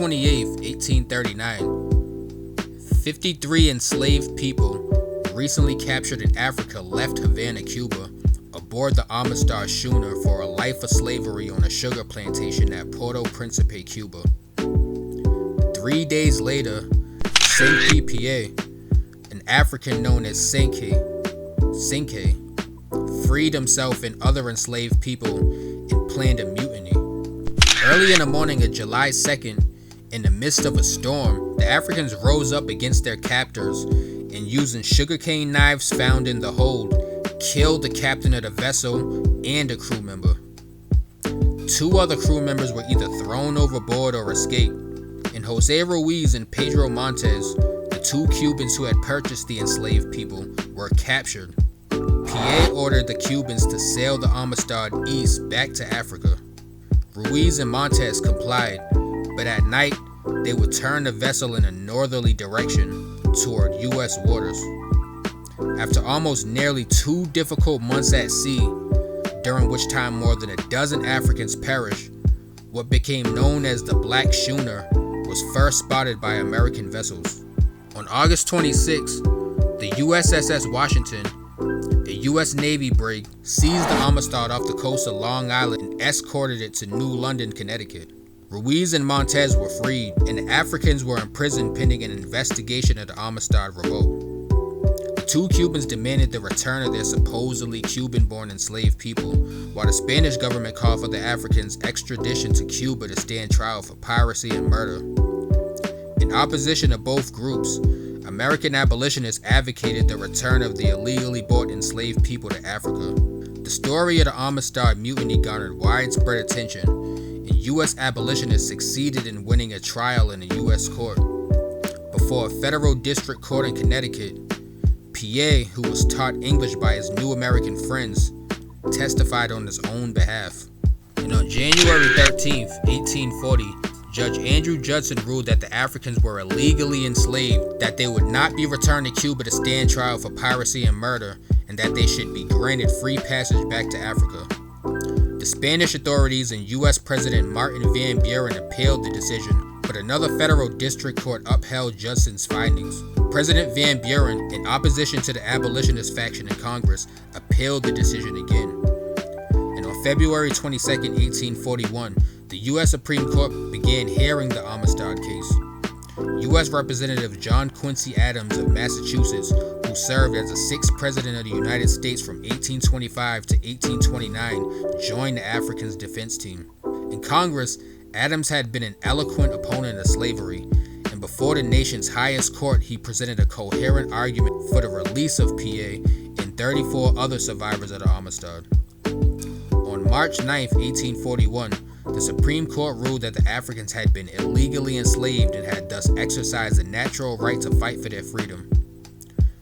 28th, 1839, 53 enslaved people recently captured in Africa left Havana, Cuba, aboard the Amistad schooner for a life of slavery on a sugar plantation at Puerto Principe, Cuba. 3 days later, S1EP1, an African known as Senke, freed himself and other enslaved people and planned a mutiny. Early in the morning of July 2nd, in the midst of a storm, the Africans rose up against their captors and, using sugarcane knives found in the hold, killed the captain of the vessel and a crew member. 2 other crew members were either thrown overboard or escaped, and Jose Ruiz and Pedro Montes, the 2 Cubans who had purchased the enslaved people, were captured. Pierre ordered the Cubans to sail the Amistad east back to Africa. Ruiz and Montes complied, but at night they would turn the vessel in a northerly direction toward U.S. waters. After almost nearly 2 difficult months at sea, during which time more than a dozen Africans perished, what became known as the Black Schooner was first spotted by American vessels. On August 26, the USS Washington, a U.S. Navy brig, seized the Amistad off the coast of Long Island and escorted it to New London, Connecticut. Ruiz and Montes were freed, and the Africans were imprisoned pending an investigation of the Amistad Revolt. The 2 Cubans demanded the return of their supposedly Cuban-born enslaved people, while the Spanish government called for the Africans' extradition to Cuba to stand trial for piracy and murder. In opposition to both groups, American abolitionists advocated the return of the illegally bought enslaved people to Africa. The story of the Amistad mutiny garnered widespread attention, and U.S. abolitionists succeeded in winning a trial in a U.S. court. Before a federal district court in Connecticut, Pierre, who was taught English by his new American friends, testified on his own behalf. And on January 13, 1840, Judge Andrew Judson ruled that the Africans were illegally enslaved, that they would not be returned to Cuba to stand trial for piracy and murder, and that they should be granted free passage back to Africa. The Spanish authorities and U.S. President Martin Van Buren appealed the decision, but another federal district court upheld Judson's findings. President Van Buren, in opposition to the abolitionist faction in Congress, appealed the decision again. And on February 22, 1841, the U.S. Supreme Court began hearing the Amistad case. U.S. Representative John Quincy Adams of Massachusetts, who served as the 6th President of the United States from 1825 to 1829, joined the Africans' defense team. In Congress, Adams had been an eloquent opponent of slavery, and before the nation's highest court, he presented a coherent argument for the release of Pierre and 34 other survivors of the Amistad. On March 9, 1841, the Supreme Court ruled that the Africans had been illegally enslaved and had thus exercised the natural right to fight for their freedom.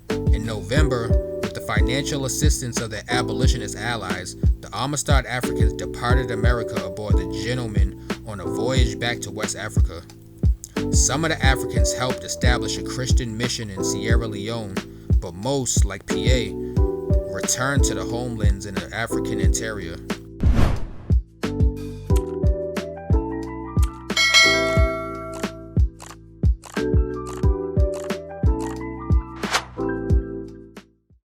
In November, with the financial assistance of their abolitionist allies, the Amistad Africans departed America aboard the Gentleman on a voyage back to West Africa. Some of the Africans helped establish a Christian mission in Sierra Leone, but most, like Pierre, returned to the homelands in the African interior.